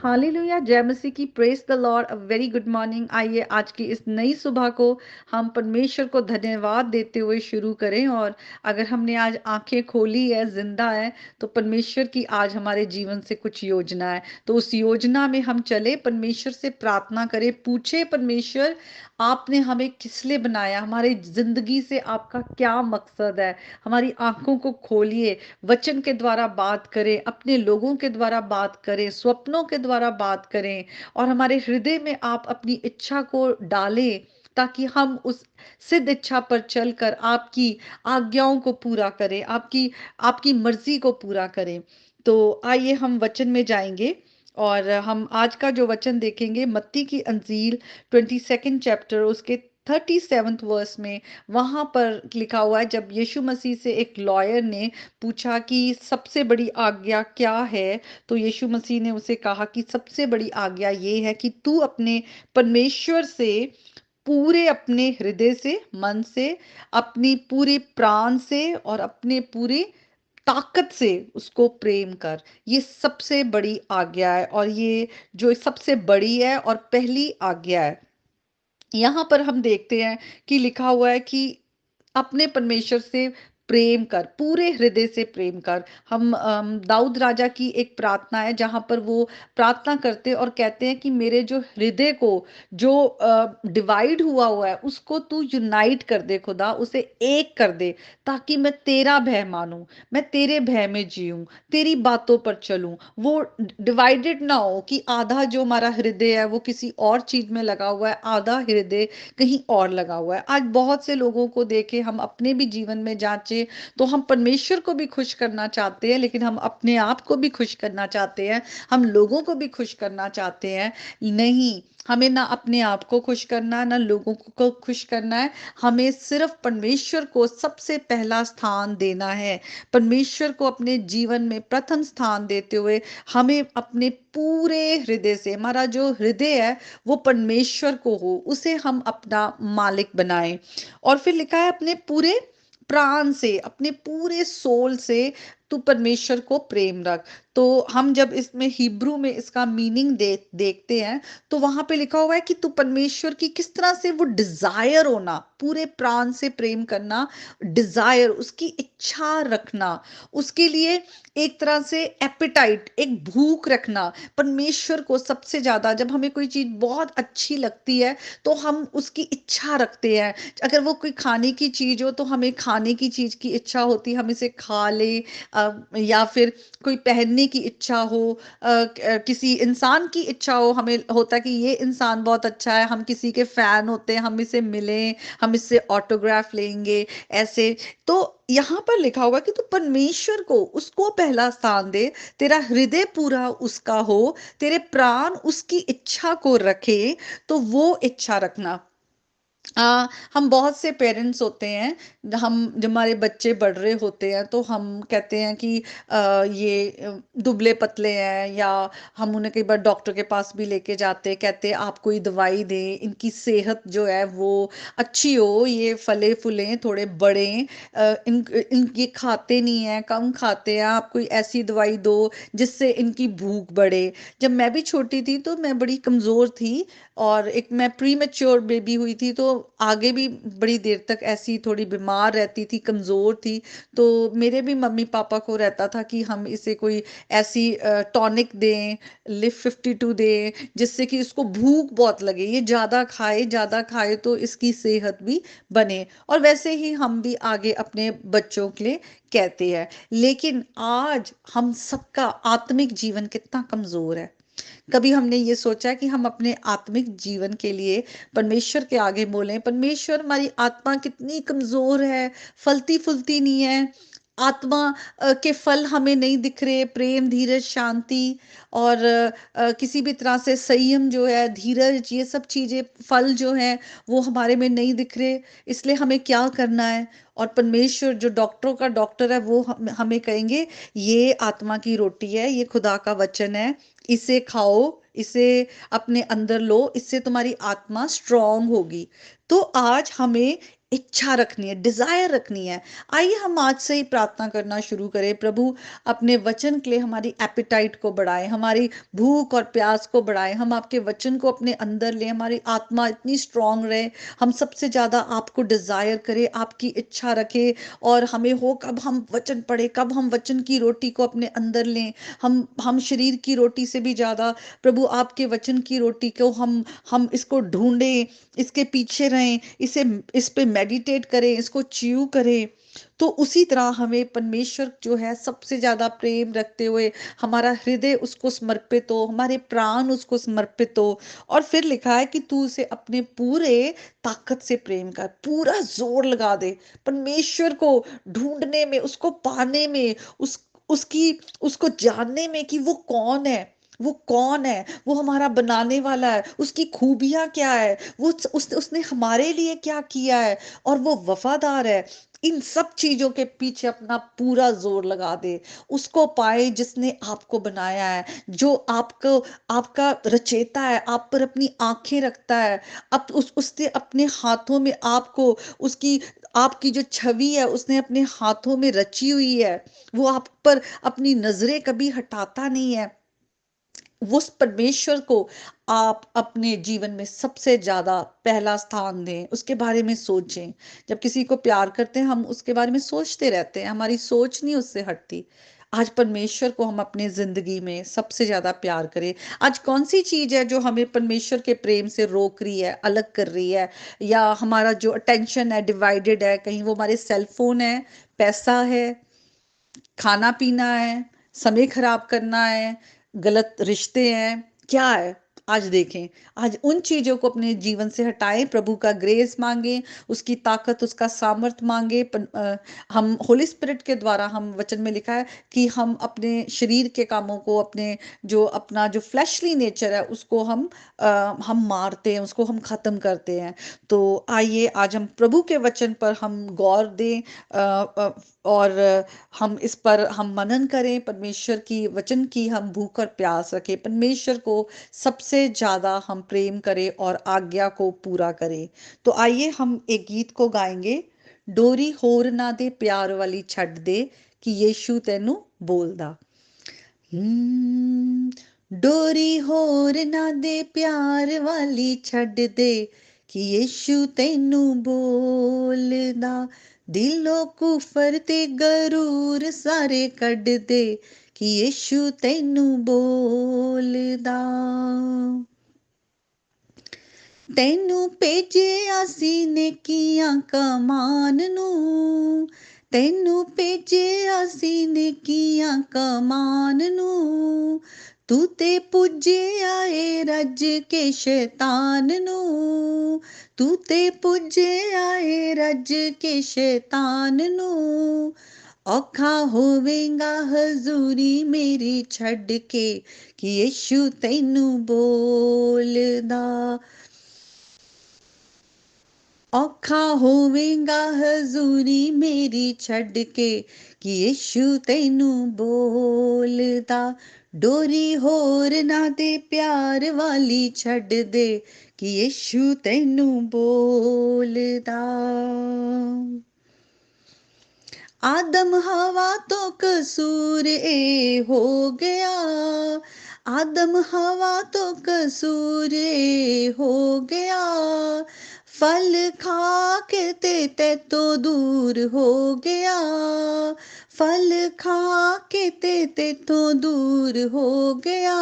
Hallelujah, जय मसीह की, praise the Lord, a very good morning. आइए आज की इस नई सुबह को हम परमेश्वर को धन्यवाद देते हुए शुरू करें। और अगर हमने आज आंखें खोली है, जिंदा है, तो परमेश्वर की आज हमारे जीवन से कुछ योजना है। तो उस योजना में हम चले, परमेश्वर से प्रार्थना करें, पूछे परमेश्वर आपने हमें किस लिए बनाया, हमारी जिंदगी से आपका क्या मकसद है। हमारी आंखों को खोलिए, वचन के द्वारा बात करें, अपने लोगों के द्वारा बात करें, स्वप्नों के द्वारा बात करें, और हमारे हृदय में आप अपनी इच्छा को डालें, ताकि हम उस सिद्ध इच्छा पर चलकर आपकी आज्ञाओं को पूरा करें, आपकी आपकी मर्जी को पूरा करें। तो आइए हम वचन में जाएंगे, और हम आज का जो वचन देखेंगे मत्ती की अंजील 22nd चैप्टर, उसके 37th वर्स में। वहां पर लिखा हुआ है, जब यीशु मसीह से एक लॉयर ने पूछा कि सबसे बड़ी आज्ञा क्या है, तो यीशु मसीह ने उसे कहा कि सबसे बड़ी आज्ञा ये है कि तू अपने परमेश्वर से पूरे अपने हृदय से, मन से, अपनी पूरी प्राण से और अपने पूरी ताकत से उसको प्रेम कर। ये सबसे बड़ी आज्ञा है, और ये जो सबसे बड़ी है और पहली आज्ञा है। यहाँ पर हम देखते हैं कि लिखा हुआ है कि अपने परमेश्वर से प्रेम कर, पूरे हृदय से प्रेम कर। हम दाऊद राजा की एक प्रार्थना है जहां पर वो प्रार्थना करते और कहते हैं कि मेरे जो हृदय को, जो डिवाइड हुआ हुआ है, उसको तू यूनाइट कर दे खुदा, उसे एक कर दे, ताकि मैं तेरा भय मानूं, मैं तेरे भय में जीऊं, तेरी बातों पर चलूं। वो डिवाइडेड ना हो कि आधा जो हमारा हृदय है वो किसी और चीज में लगा हुआ है, आधा हृदय कहीं और लगा हुआ है। आज बहुत से लोगों को देखे, हम अपने भी जीवन में जांचे, तो हम परमेश्वर को भी खुश करना चाहते हैं, लेकिन हम अपने आप को भी खुश करना चाहते हैं, हम लोगों को भी खुश करना चाहते हैं। नहीं, हमें ना अपने आप को खुश करना है, ना लोगों को खुश करना है। हमें सिर्फ परमेश्वर को सबसे पहला स्थान देना है। परमेश्वर को अपने जीवन में प्रथम स्थान देते हुए हमें अपने पूरे हृदय से, हमारा जो हृदय है वो परमेश्वर को हो, उसे हम अपना मालिक बनाएं। और फिर लिखा है अपने पूरे प्राण से, अपने पूरे सोल से तू परमेश्वर को प्रेम रख। तो हम जब इसमें हिब्रू में इसका मीनिंग देखते हैं, तो वहां पे लिखा हुआ है कि तू परमेश्वर की किस तरह से वो डिजायर होना, पूरे प्राण से प्रेम करना, डिजायर, उसकी इच्छा रखना, उसके लिए एक तरह से एपिटाइट, एक भूख रखना। परमेश्वर को सबसे ज्यादा जब हमें कोई चीज बहुत अच्छी लगती है, तो हम उसकी इच्छा रखते हैं। अगर वो कोई खाने की चीज हो, तो हमें खाने की चीज की इच्छा होती है, हम इसे खा ले। या फिर कोई पहनने की इच्छा हो, किसी इंसान की इच्छा हो, हमें होता है कि ये इंसान बहुत अच्छा है, हम किसी के फैन होते हैं, हम इसे मिलें, हम इससे ऑटोग्राफ लेंगे, ऐसे। तो यहाँ पर लिखा होगा कि तू परमेश्वर को, उसको पहला स्थान दे, तेरा हृदय पूरा उसका हो, तेरे प्राण उसकी इच्छा को रखे। तो वो इच्छा रखना। हम बहुत से पेरेंट्स होते हैं, हम जब हमारे बच्चे बढ़ रहे होते हैं, तो हम कहते हैं कि ये दुबले पतले हैं, या हम उन्हें कई बार डॉक्टर के पास भी लेके जाते हैं, कहते हैं आप कोई दवाई दें, इनकी सेहत जो है वो अच्छी हो, ये फले फूले थोड़े बड़े, इन ये खाते नहीं है, कम खाते हैं, आप कोई ऐसी दवाई दो जिससे इनकी भूख बढ़े। जब मैं भी छोटी थी तो मैं बड़ी कमजोर थी, और एक मैं प्री मेच्योर बेबी हुई थी, तो आगे भी बड़ी देर तक ऐसी थोड़ी बीमार रहती थी, कमजोर थी। तो मेरे भी मम्मी पापा को रहता था कि हम इसे कोई ऐसी टॉनिक दें, लिफ 52 दें, जिससे कि इसको भूख बहुत लगे, ये ज्यादा खाए तो इसकी सेहत भी बने। और वैसे ही हम भी आगे अपने बच्चों के लिए कहते हैं। लेकिन आज हम सबका आत्मिक जीवन कितना कमजोर है। कभी हमने ये सोचा कि हम अपने आत्मिक जीवन के लिए परमेश्वर के आगे बोलें, परमेश्वर हमारी आत्मा कितनी कमजोर है, फलती फुलती नहीं है, आत्मा के फल हमें नहीं दिख रहे, प्रेम, धीरज, शांति, और किसी भी तरह से संयम जो है, धीरज, ये सब चीजें, फल जो है वो हमारे में नहीं दिख रहे। इसलिए हमें क्या करना है? और परमेश्वर जो डॉक्टरों का डॉक्टर है, वो हमें कहेंगे ये आत्मा की रोटी है, ये खुदा का वचन है, इसे खाओ, इसे अपने अंदर लो, इससे तुम्हारी आत्मा स्ट्रांग होगी। तो आज हमें इच्छा रखनी है, डिजायर रखनी है। आइए हम आज से ही प्रार्थना करना शुरू करें, प्रभु अपने वचन के लिए हमारी एपिटाइट को बढ़ाए, हमारी भूख और प्यास को बढ़ाए। हम आपके वचन को अपने अंदर ले, हमारी आत्मा इतनी स्ट्रांग रहे, हम सबसे ज्यादा आपको डिजायर करें, आपकी इच्छा रखें। और हमें हो कब हम वचन पढ़े, कब हम वचन की रोटी को अपने अंदर लें। हम शरीर की रोटी से भी ज्यादा प्रभु आपके वचन की रोटी को हम इसको ढूंढें, इसके पीछे रहें, इस पे मेडिटेट करें, इसको च्यू करें। तो उसी तरह हमें परमेश्वर जो है सबसे ज्यादा प्रेम रखते हुए हमारा हृदय उसको समर्पित हो, हमारे प्राण उसको समर्पित हो। और फिर लिखा है कि तू उसे अपने पूरे ताकत से प्रेम कर, पूरा जोर लगा दे परमेश्वर को ढूंढने में, उसको पाने में, उसकी उसको जानने में कि वो कौन है, वो कौन है, वो हमारा बनाने वाला है, उसकी खूबियां क्या है, उसने हमारे लिए क्या किया है, और वो वफादार है। इन सब चीजों के पीछे अपना पूरा जोर लगा दे, उसको पाए जिसने आपको बनाया है, जो आपको आपका रचेता है, आप पर अपनी आंखें रखता है, अब उसने अपने हाथों में आपको, उसकी आपकी जो छवि है उसने अपने हाथों में रची हुई है। वो आप पर अपनी नजरें कभी हटाता नहीं है। वो उस परमेश्वर को आप अपने जीवन में सबसे ज्यादा पहला स्थान दें, उसके बारे में सोचें। जब किसी को प्यार करते हैं हम उसके बारे में सोचते रहते हैं, हमारी सोच नहीं उससे हटती। आज परमेश्वर को हम अपने जिंदगी में सबसे ज्यादा प्यार करें। आज कौन सी चीज है जो हमें परमेश्वर के प्रेम से रोक रही है, अलग कर रही है, या हमारा जो अटेंशन है डिवाइडेड है? कहीं वो हमारे सेल फोन है, पैसा है, खाना पीना है, समय खराब करना है, गलत रिश्ते हैं, क्या है? आज देखें, आज उन चीजों को अपने जीवन से हटाएं, प्रभु का ग्रेस मांगे, उसकी ताकत, उसका सामर्थ मांगे। हम होली स्पिरिट के द्वारा, हम वचन में लिखा है कि हम अपने शरीर के कामों को, अपने जो अपना जो फ्लैशली नेचर है उसको हम मारते हैं, उसको हम खत्म करते हैं। तो आइए आज हम प्रभु के वचन पर हम गौर दें, और हम इस पर हम मनन करें, परमेश्वर की वचन की हम भूख और प्यास रखें, परमेश्वर को सबसे ज्यादा हम प्रेम करें और आज्ञा को पूरा करें। तो आइए हम एक गीत को गाएंगे, डोरी होर ना दे प्यार वाली छड़ दे कि यीशु तेनू बोलदा। डोरी होर ना दे प्यार वाली छड़ दे कि यीशु तेनू बोलदा। दिलों कुफर ते गरूर सारे कड दे कि यीशु तेनू बोलदा। तेनू भेजिया सी नेकियां कमान नू, तेनू भेजिया सी नेकियां कमान नू, तू ते पुज्जिया ए रज के शैतान नू, तू ते पुज्जिया ए रज के शैतान नू। औखा होवेगा हजूरी मेरी छड़ के कि यीशु तैनू बोलदा। औखा होवेगा हजूरी मेरी छड़ के कि यीशु तैनू बोलदा। डोरी होर ना दे प्यार वाली छड़ दे कि यीशु तैनू बोलदा। आदम हवा तो कसूर ए हो गया, आदम हवा तो कसूर ए हो गया, फल खा के ते तो दूर हो गया, फल खा के ते तो दूर हो गया।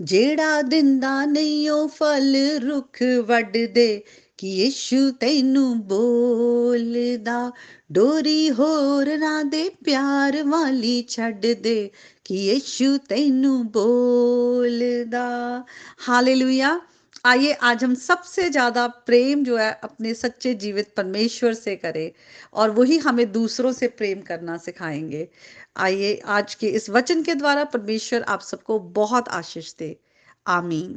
जेड़ा दिंदा नहीं ओ फल रुख वड दे कि यीशु तैनू बोलदा। डोरी होर ना दे प्यार वाली छड़ दे कि यीशु तैनू बोलदा। हालेलुया। आइए आज हम सबसे ज्यादा प्रेम जो है अपने सच्चे जीवित परमेश्वर से करें, और वही हमें दूसरों से प्रेम करना सिखाएंगे। आइए आज के इस वचन के द्वारा परमेश्वर आप सबको बहुत आशीष दे। आमीन।